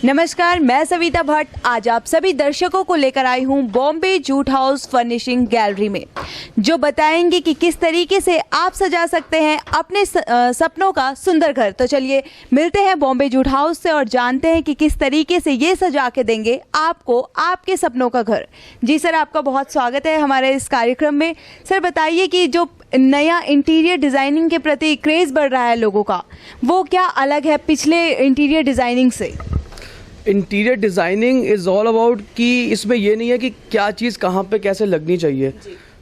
नमस्कार, मैं सविता भट्ट आज आप सभी दर्शकों को लेकर आई हूं Bombay jute house furnishing gallery में, जो बताएंगे कि किस तरीके से आप सजा सकते हैं अपने सपनों का सुंदर घर। तो चलिए मिलते हैं बॉम्बे जूट हाउस से और जानते हैं कि किस तरीके से ये सजा के देंगे आपको आपके सपनों का घर। जी सर, आपका बहुत स्वागत है हमारे इस कार्यक्रम में। सर बताइए कि जो नया इंटीरियर डिज़ाइनिंग के प्रति क्रेज़ बढ़ रहा है लोगों का, वो क्या अलग है पिछले इंटीरियर डिज़ाइनिंग से? Interior designing is all about कि इसमें ये नहीं है कि क्या चीज़ कहाँ पे कैसे लगनी चाहिए।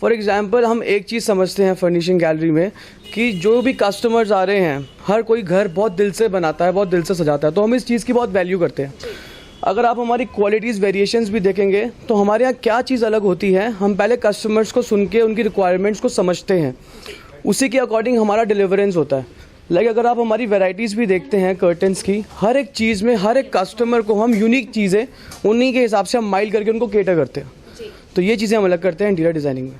फॉर एग्जांपल हम एक चीज़ समझते हैं फर्निशिंग गैलरी में कि जो भी कस्टमर्स आ रहे हैं, हर कोई घर बहुत दिल से बनाता है, बहुत दिल से सजाता है, तो हम इस चीज़ की बहुत वैल्यू करते हैं। अगर आप हमारी क्वालिटीज़ वेरिएशंस भी देखेंगे तो हमारे यहाँ क्या चीज़ अलग होती है, हम पहले कस्टमर्स को सुन के उनकी रिक्वायरमेंट्स को समझते हैं, उसी के अकॉर्डिंग हमारा डिलीवरेंस होता है। अगर आप हमारी वैरायटीज़ भी देखते हैं कर्टन्स की, हर एक चीज़ में हर एक कस्टमर को हम यूनिक चीज़ें उन्हीं के हिसाब से हम माइल करके उनको केटर करते हैं। तो ये चीज़ें हम अलग करते हैं इंटीरियर डिज़ाइनिंग में।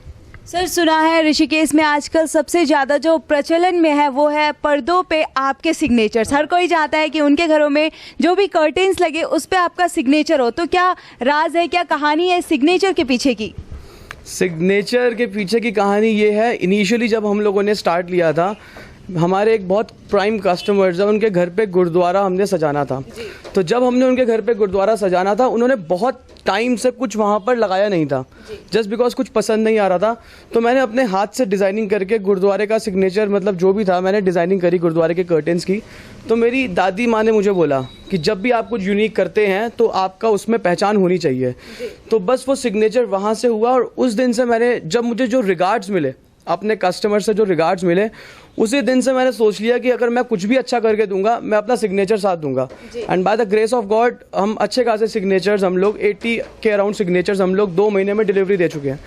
सर सुना है ऋषिकेश में आजकल सबसे ज़्यादा जो प्रचलन में है वो है पर्दों पे आपके सिग्नेचर्स। हर कोई चाहता है कि उनके घरों में जो भी कर्टेन्स लगे उस पे आपका सिग्नेचर हो। तो क्या राज है, क्या कहानी है सिग्नेचर के पीछे की? सिग्नेचर के पीछे की कहानी ये है, इनिशियली जब हम लोगों ने स्टार्ट लिया था, हमारे एक बहुत प्राइम कस्टमर्स है, उनके घर पे गुरुद्वारा हमने सजाना था। तो जब हमने उनके घर पे गुरुद्वारा सजाना था, उन्होंने बहुत टाइम से कुछ वहाँ पर लगाया नहीं था, जस्ट बिकॉज कुछ पसंद नहीं आ रहा था। तो मैंने अपने हाथ से डिज़ाइनिंग करके गुरुद्वारे का सिग्नेचर, मतलब जो भी था, मैंने डिज़ाइनिंग करी गुरुद्वारे के कर्टेन्स की। तो मेरी दादी माँ ने मुझे बोला कि जब भी आप कुछ यूनिक करते हैं तो आपका उसमें पहचान होनी चाहिए। तो बस वो सिग्नेचर वहाँ से हुआ और उस दिन से मैंने, जब मुझे जो रिगार्ड्स मिले, अपने कस्टमर से जो रिगार्ड्स मिले, उसी दिन से मैंने सोच लिया कि अगर मैं कुछ भी अच्छा करके दूंगा, मैं अपना सिग्नेचर साथ दूंगा। And by the grace of God हम अच्छे खासे सिग्नेचर्स, हम लोग 80 के अराउंड सिग्नेचर्स हम लोग 2 महीने में डिलीवरी दे चुके हैं।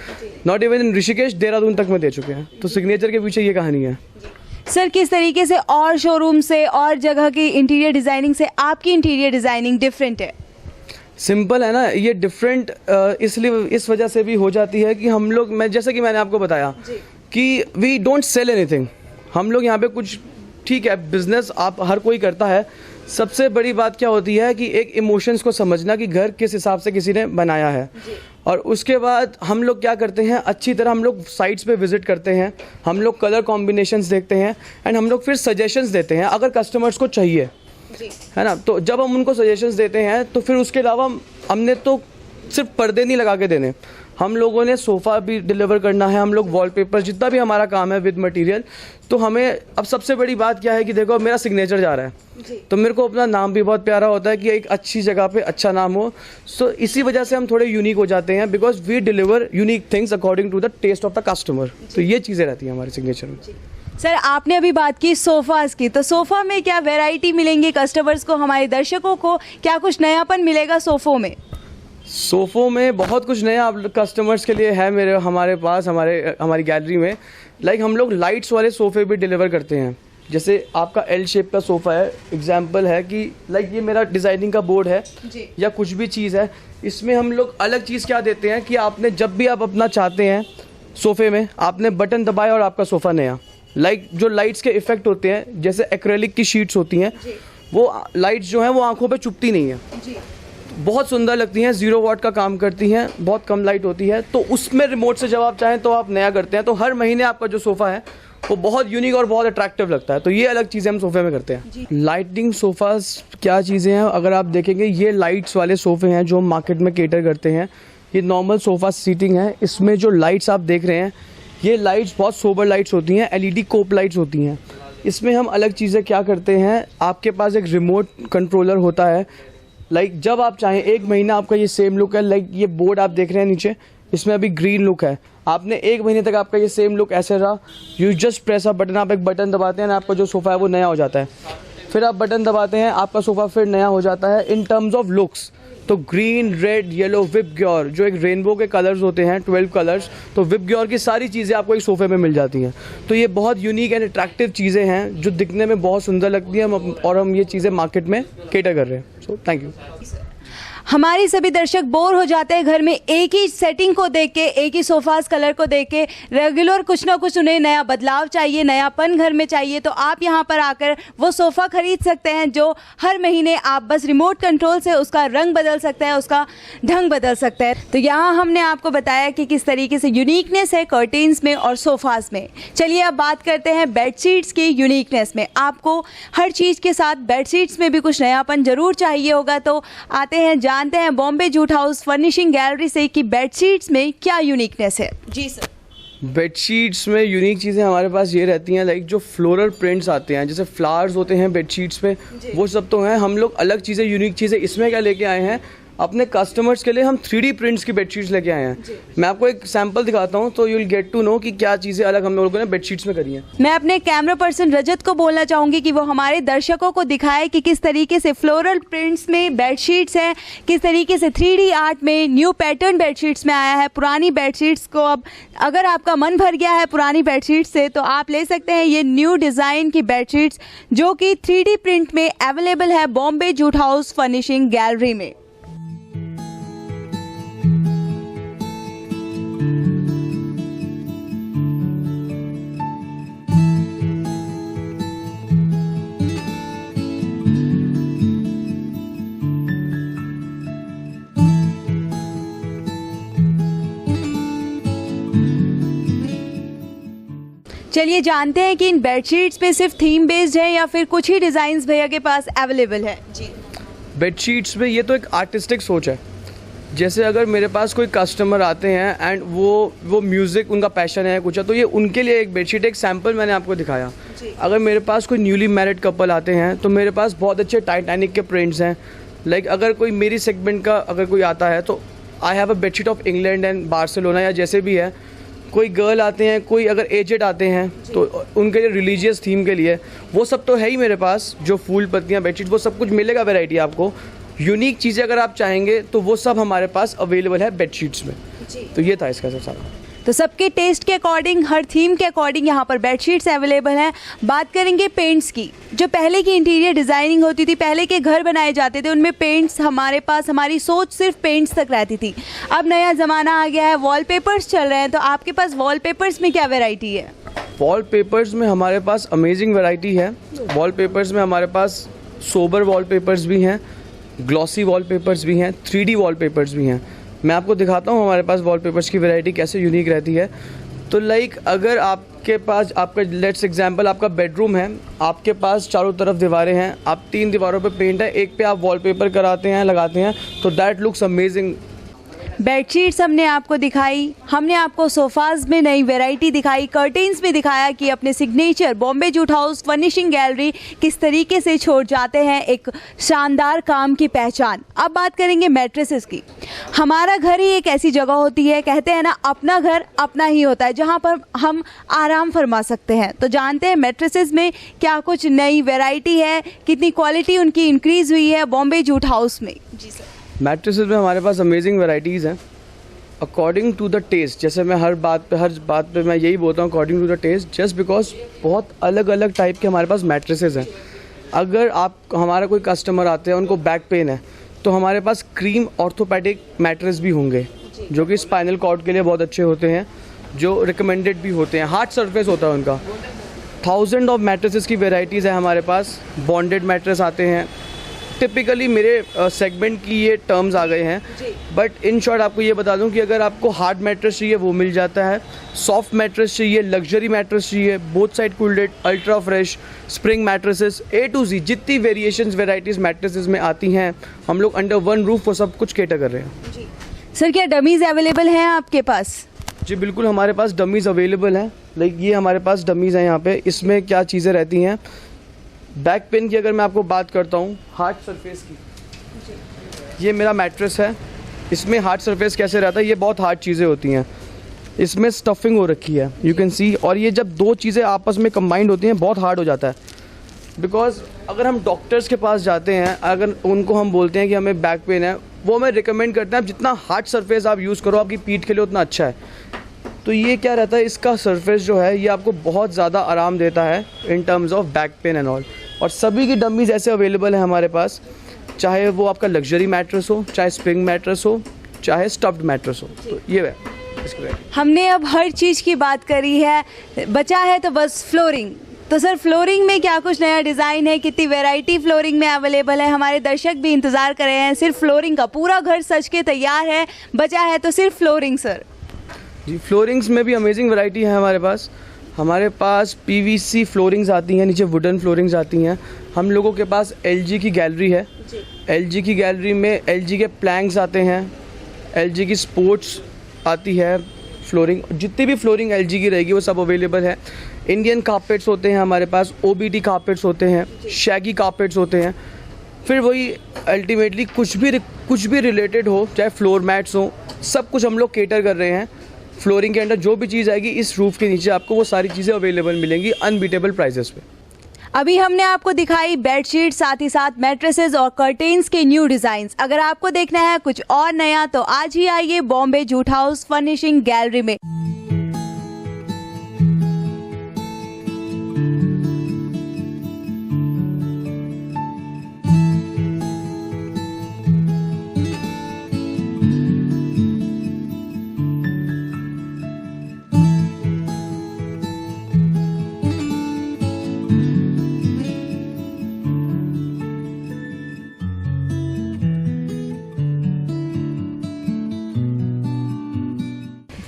Not even in Rishikesh, Dehradun तक में दे चुके हैं। तो सिग्नेचर के पीछे ये कहानी है। सर किस तरीके से और शोरूम से और जगह की इंटीरियर डिज़ाइनिंग से आपकी इंटीरियर डिज़ाइनिंग डिफरेंट है? सिंपल है ना, ये डिफरेंट इसलिए इस वजह से भी हो जाती है कि हम लोग, मैं जैसे कि मैंने आपको बताया कि वी डोंट सेल एनीथिंग। हम लोग यहाँ पे कुछ, ठीक है बिजनेस आप हर कोई करता है, सबसे बड़ी बात क्या होती है कि एक इमोशंस को समझना कि घर किस हिसाब से किसी ने बनाया है। और उसके बाद हम लोग क्या करते हैं, अच्छी तरह हम लोग साइट्स पे विजिट करते हैं, हम लोग कलर कॉम्बिनेशंस देखते हैं एंड हम लोग फिर सजेशंस देते हैं अगर कस्टमर्स को चाहिए, है ना। तो जब हम उनको सजेशंस देते हैं तो फिर उसके अलावा हमने तो सिर्फ पर्दे नहीं लगा के देने, हम लोगों ने सोफ़ा भी डिलीवर करना है, हम लोग वॉलपेपर, जितना भी हमारा काम है विद मटेरियल। तो हमें अब सबसे बड़ी बात क्या है कि देखो मेरा सिग्नेचर जा रहा है, तो मेरे को अपना नाम भी बहुत प्यारा होता है कि एक अच्छी जगह पे अच्छा नाम हो। सो इसी वजह से हम थोड़े यूनिक हो जाते हैं, because we deliver unique things according to the taste of the customer. तो ये चीज़ें रहती हैं हमारे सिग्नेचर में। सर आपने अभी बात की सोफ़ाज़ की, तो सोफ़ा में क्या वैरायटी मिलेंगी कस्टमर्स को, हमारे दर्शकों को क्या कुछ नयापन मिलेगा सोफ़ों में? सोफ़ों में बहुत कुछ नया कस्टमर्स के लिए है हमारे पास, हमारी गैलरी में। हम लोग लाइट्स वाले सोफ़े भी डिलीवर करते हैं। जैसे आपका एल शेप का सोफ़ा है, एग्जांपल है कि ये मेरा डिज़ाइनिंग का बोर्ड है या कुछ भी चीज़ है, इसमें हम लोग अलग चीज़ क्या देते हैं कि आपने जब भी आप अपना चाहते हैं सोफ़े में, आपने बटन दबाया और आपका सोफ़ा नया। जो लाइट्स के इफ़ेक्ट होते हैं, जैसे एक्रेलिक की शीट्स होती हैं, वो लाइट्स जो हैं वो आंखों पे चुभती नहीं है, बहुत सुंदर लगती हैं, 0 वाट का काम करती हैं, बहुत कम लाइट होती है। तो उसमें रिमोट से जब आप चाहें तो आप नया करते हैं। तो हर महीने आपका जो सोफ़ा है वो बहुत यूनिक और बहुत अट्रैक्टिव लगता है। तो ये अलग चीज़ें हम सोफ़े में करते हैं। लाइटिंग सोफ़ाज क्या चीज़ें हैं, अगर आप देखेंगे ये लाइट्स वाले सोफ़े हैं जो हम मार्केट में केटर करते हैं। ये नॉर्मल सोफ़ा सीटिंग है, इसमें जो लाइट्स आप देख रहे हैं, ये लाइट्स बहुत सोबर लाइट्स होती हैं, LED कोप लाइट्स होती हैं। इसमें हम अलग चीज़ें क्या करते हैं, आपके पास एक रिमोट कंट्रोलर होता है। जब आप चाहें, 1 महीना आपका ये सेम लुक है, ये बोर्ड आप देख रहे हैं नीचे, इसमें अभी ग्रीन लुक है, आपने 1 महीने तक आपका ये सेम लुक ऐसे रहा। You just press a button, आप एक बटन दबाते हैं, आपका जो सोफ़ा है वो नया हो जाता है। फिर आप बटन दबाते हैं, आपका सोफ़ा फिर नया हो जाता है। इन टर्म्स ऑफ लुक्स, तो ग्रीन, रेड, येलो, विपग्योर, जो एक रेनबो के कलर्स होते हैं 12 कलर्स, तो विपग्योर की सारी चीज़ें आपको एक सोफ़े में मिल जाती हैं। तो ये बहुत यूनिक एंड अट्रैक्टिव चीज़ें हैं जो दिखने में बहुत सुंदर लगती हैं, और हम ये चीज़ें मार्केट में केटर कर रहे हैं। So thank you. हमारी सभी दर्शक बोर हो जाते हैं घर में एक ही सेटिंग को देख के, एक ही सोफास कलर को देख के। रेगुलर कुछ ना कुछ उन्हें नया बदलाव चाहिए, नयापन घर में चाहिए, तो आप यहाँ पर आकर वो सोफ़ा खरीद सकते हैं जो हर महीने आप बस रिमोट कंट्रोल से उसका रंग बदल सकते हैं, उसका ढंग बदल सकते हैं। तो यहाँ हमने आपको बताया कि किस तरीके से यूनिकनेस है कर्टेन्स में और सोफ़ास में। चलिए अब बात करते हैं बेडशीट्स की यूनिकनेस में। आपको हर चीज़ के साथ बेडशीट्स में भी कुछ नयापन ज़रूर चाहिए होगा, तो आते हैं जानते हैं Bombay jute house furnishing gallery से कि बेडशीट्स में क्या यूनिकनेस है। जी सर। बेडशीट्स में यूनिक चीज़ें हमारे पास ये रहती हैं, लाइक जो फ्लोरल प्रिंट्स आते हैं, जैसे फ्लावर्स होते हैं बेडशीट्स पे, वो सब तो हैं। हम लोग अलग चीज़ें, यूनिक चीज़ें इसमें क्या लेके आए हैं, अपने कस्टमर्स के लिए हम 3D प्रिंट्स की बेडशीट्स लेके आए हैं। मैं आपको एक सैंपल दिखाता हूँ तो you will get to know कि क्या चीज़ें अलग हम लोगों ने बेडशीट्स में करी हैं। मैं अपने कैमरा पर्सन रजत को बोलना चाहूँगी कि वो हमारे दर्शकों को दिखाए कि किस तरीके से फ्लोरल प्रिंट्स में बेडशीट्स हैं, किस तरीके से 3D आर्ट में न्यू पैटर्न बेडशीट्स में आया है। पुरानी बेडशीट्स को अब अगर आपका मन भर गया है पुरानी बेडशीट्स से, तो आप ले सकते हैं ये न्यू डिज़ाइन की बेडशीट्स जो कि 3D प्रिंट में अवेलेबल है Bombay jute house furnishing gallery में। चलिए जानते हैं कि इन बेडशीट्स पे सिर्फ थीम बेस्ड है या फिर कुछ ही डिज़ाइंस भैया के पास अवेलेबल है। जी, बेडशीट्स में ये तो एक आर्टिस्टिक सोच है। जैसे अगर मेरे पास कोई कस्टमर आते हैं एंड वो म्यूज़िक उनका पैशन है कुछ है, तो ये उनके लिए एक बेडशीट, एक सैम्पल मैंने आपको दिखाया। अगर मेरे पास कोई न्यूली मैरिड कपल आते हैं तो मेरे पास बहुत अच्छे टाइटैनिक के प्रिंट्स हैं। लाइक अगर कोई मेरी सेगमेंट का अगर कोई आता है तो I have a bedsheet of England and Barcelona, या जैसे भी है। कोई गर्ल आते हैं, कोई अगर एजेड आते हैं तो उनके लिए रिलीजियस थीम के लिए वो सब तो है ही मेरे पास। जो फूल पत्तियाँ बेडशीट वो सब कुछ मिलेगा वैरायटी आपको। यूनिक चीज़ें अगर आप चाहेंगे तो वो सब हमारे पास अवेलेबल है बेडशीट्स में। तो ये था इसका सब सारा। तो सबके टेस्ट के अकॉर्डिंग, हर थीम के अकॉर्डिंग यहाँ पर बेडशीट्स अवेलेबल हैं। बात करेंगे पेंट्स की। जो पहले की इंटीरियर डिज़ाइनिंग होती थी, पहले के घर बनाए जाते थे, उनमें पेंट्स हमारे पास, हमारी सोच सिर्फ पेंट्स तक रहती थी। अब नया ज़माना आ गया है, वॉलपेपर्स चल रहे हैं, तो आपके पास वॉलपेपर्स में क्या वेराइटी है? वॉलपेपर्स में हमारे पास अमेजिंग वैरायटी है। वॉलपेपर्स में हमारे पास सोबर वॉलपेपर्स भी हैं, ग्लॉसी वॉलपेपर्स भी हैं, 3D वॉलपेपर्स भी हैं। मैं आपको दिखाता हूँ हमारे पास वॉलपेपर्स की वैरायटी कैसे यूनिक रहती है। तो लाइक अगर आपके पास, आपका लेट्स एग्जांपल आपका बेडरूम है, आपके पास चारों तरफ दीवारें हैं, आप 3 दीवारों पे पेंट है, एक पे आप वॉलपेपर कराते हैं, लगाते हैं, तो दैट लुक्स अमेजिंग। बेडशीट्स हमने आपको दिखाई, हमने आपको सोफ़ाज़ में नई वैरायटी दिखाई, कर्टेन्स में दिखाया कि अपने signature Bombay jute house furnishing gallery किस तरीके से छोड़ जाते हैं एक शानदार काम की पहचान। अब बात करेंगे मैट्रेसेस की। हमारा घर ही एक ऐसी जगह होती है, कहते हैं ना, अपना घर अपना ही होता है, जहाँ पर हम आराम फरमा सकते हैं। तो जानते हैं मैट्रेसेस में क्या कुछ नई वैरायटी है, कितनी क्वालिटी उनकी इंक्रीज़ हुई है बॉम्बे जूट हाउस में। जी सर। मैट्रेसेस में हमारे पास अमेजिंग वैरायटीज़ हैं अकॉर्डिंग टू द टेस्ट। जैसे मैं हर बात पे मैं यही बोलता हूँ according to the taste, just because बहुत अलग अलग टाइप के हमारे पास मैट्रेसेस हैं। अगर आप, हमारा कोई कस्टमर आते हैं, उनको बैक पेन है, तो हमारे पास क्रीम ऑर्थोपेडिक मैट्रेस भी होंगे जो कि स्पाइनल कॉर्ड के लिए बहुत अच्छे होते हैं, जो रिकमेंडेड भी होते हैं। हार्ड सरफेस होता है उनका। 1000 ऑफ मैट्रेसेस की वेराइटीज़ है हमारे पास। बॉन्डेड मैट्रेस आते हैं, टिपिकली मेरे सेगमेंट की ये टर्म्स आ गए हैं, बट इन शॉर्ट आपको ये बता दूं कि अगर आपको हार्ड मैट्रेस चाहिए वो मिल जाता है, सॉफ्ट मैट्रेस चाहिए, लग्जरी मैट्रेस चाहिए, both side quilted, ultra fresh, spring mattresses, A to Z जितनी वेरिएशंस वेराइटीज़ मैट्रेसेस में आती हैं, हम लोग अंडर वन रूफ वो सब कुछ केटर कर रहे हैं। सर, क्या डमीज़ अवेलेबल हैं आपके पास? जी बिल्कुल, हमारे पास डमीज़ अवेलेबल हैं। लाइक ये हमारे पास डमीज़ हैं यहाँ पे। इसमें क्या चीज़ें रहती हैं, बैक पेन की अगर मैं आपको बात करता हूँ, हार्ड सरफेस की, ये मेरा मैट्रेस है। इसमें हार्ड सरफेस कैसे रहता है, ये बहुत हार्ड चीज़ें होती हैं, इसमें स्टफिंग हो रखी है, यू कैन सी। और ये जब दो चीज़ें आपस में कंबाइंड होती हैं बहुत हार्ड हो जाता है। बिकॉज अगर हम डॉक्टर्स के पास जाते हैं, अगर उनको हम बोलते हैं कि हमें बैक पेन है, वो हमें रिकमेंड करते हैं आप जितना हार्ड सरफेस आप यूज़ करो आपकी पीठ के लिए उतना अच्छा है। तो ये क्या रहता है, इसका सरफेस जो है ये आपको बहुत ज़्यादा आराम देता है in terms of back pain and all. और सभी की डमीज़ ऐसे अवेलेबल हैं हमारे पास। चाहे वो आपका लग्जरी मैट्रेस हो, चाहे स्प्रिंग मैट्रेस हो, चाहे स्टफ्ड मैट्रेस हो। तो ये है इसकी वैरायटी। हमने अब हर चीज़ की बात करी है, बचा है तो बस फ्लोरिंग। तो सर फ्लोरिंग में क्या कुछ नया डिज़ाइन है, कितनी वैरायटी फ्लोरिंग में अवेलेबल है? हमारे दर्शक भी इंतज़ार कर रहे हैं सिर्फ फ्लोरिंग का। पूरा घर सज के तैयार है, बचा है तो सिर्फ फ्लोरिंग सर। जी, फ्लोरिंग्स में भी अमेजिंग वैरायटी है हमारे पास। हमारे पास पीवीसी फ्लोरिंग्स आती हैं, नीचे वुडन फ्लोरिंग्स आती हैं। हम लोगों के पास एलजी की गैलरी है। एलजी की गैलरी में एलजी के प्लैंक्स आते हैं, एलजी की स्पोर्ट्स आती है फ्लोरिंग। जितनी भी फ्लोरिंग एलजी की रहेगी वो सब अवेलेबल है। इंडियन कारपेट्स होते हैं हमारे पास, ओबीटी कारपेट्स होते हैं, शैगी कारपेट्स होते हैं। फिर वही अल्टीमेटली कुछ भी रिलेटेड हो, चाहे फ्लोर मैट्स हो, सब कुछ हम लोग केटर कर रहे हैं। फ्लोरिंग के अंदर जो भी चीज़ आएगी इस रूफ के नीचे आपको वो सारी चीज़ें अवेलेबल मिलेंगी अनबीटेबल प्राइजेस पे। अभी हमने आपको दिखाई बेडशीट, साथ ही साथ मैट्रेसेस और कर्टेन्स के न्यू डिज़ाइंस। अगर आपको देखना है कुछ और नया तो आज ही आइए Bombay jute house furnishing gallery में।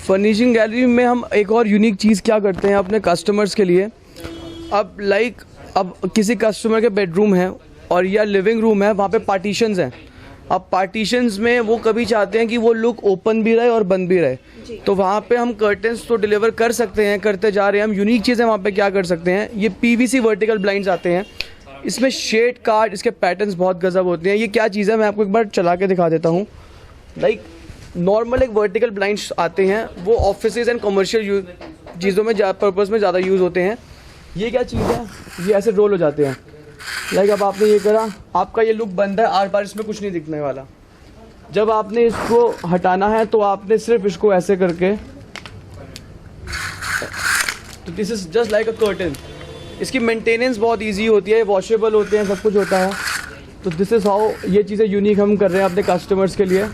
फर्निशिंग गैलरी में हम एक और यूनिक चीज़ क्या करते हैं अपने कस्टमर्स के लिए। अब किसी कस्टमर के बेडरूम है और या लिविंग रूम है, वहाँ पे पार्टीशंस हैं। अब पार्टीशंस में वो कभी चाहते हैं कि वो लुक ओपन भी रहे और बंद भी रहे, तो वहाँ पे हम कर्टन्स तो डिलीवर कर सकते हैं, करते जा रहे हैं। हम यूनिक चीज़ें वहाँ पे क्या कर सकते हैं, ये पीवीसी वर्टिकल ब्लाइंड्स आते हैं। इसमें शेड कार्ड, इसके पैटर्न्स बहुत गजब होते हैं। ये क्या चीज़ है मैं आपको एक बार चला के दिखा देता हूँ। लाइक नॉर्मल एक वर्टिकल ब्लाइंड्स आते हैं, वो ऑफिसेज एंड कमर्शियल चीज़ों में पर्पज़ में ज़्यादा यूज़ होते हैं। ये क्या चीज़ है, ये ऐसे रोल हो जाते हैं। लाइक अब आपने ये करा, आपका ये लुक बंद है, आर पार इसमें कुछ नहीं दिखने वाला। जब आपने इसको हटाना है तो आपने सिर्फ इसको ऐसे करके, तो this is just like a curtain. इसकी मेंटेनेंस बहुत इजी होती है, वॉशेबल होते हैं, सब कुछ होता है। तो दिस इज़ हाउ ये चीज़ें यूनिक हम कर रहे हैं अपने कस्टमर्स के लिए।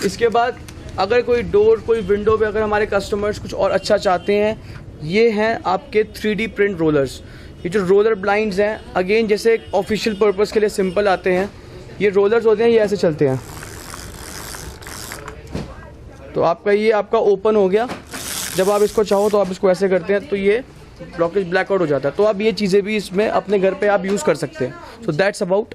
इसके बाद अगर कोई डोर, कोई विंडो पे अगर हमारे कस्टमर्स कुछ और अच्छा चाहते हैं, ये हैं आपके 3D प्रिंट रोलर्स। ये जो रोलर ब्लाइंड्स हैं, अगेन जैसे ऑफिशियल पर्पस के लिए सिंपल आते हैं, ये रोलर्स होते हैं, ये ऐसे चलते हैं। तो आपका ओपन हो गया। जब आप इसको चाहो तो आप इसको ऐसे करते हैं तो ये ब्लॉकेज ब्लैकआउट हो जाता है। तो अब ये चीज़ें भी इसमें अपने घर पे आप यूज़ कर सकते हैं। So that's about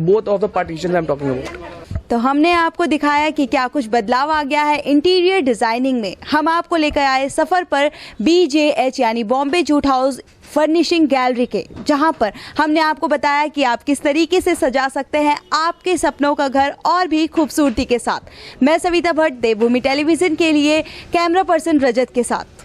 both of the partition I am talking about. तो हमने आपको दिखाया कि क्या कुछ बदलाव आ गया है इंटीरियर डिज़ाइनिंग में। हम आपको लेकर आए सफ़र पर BJH यानी Bombay jute house furnishing gallery के, जहां पर हमने आपको बताया कि आप किस तरीके से सजा सकते हैं आपके सपनों का घर और भी खूबसूरती के साथ। मैं सविता भट्ट, देवभूमि टेलीविज़न के लिए कैमरा पर्सन रजत के साथ।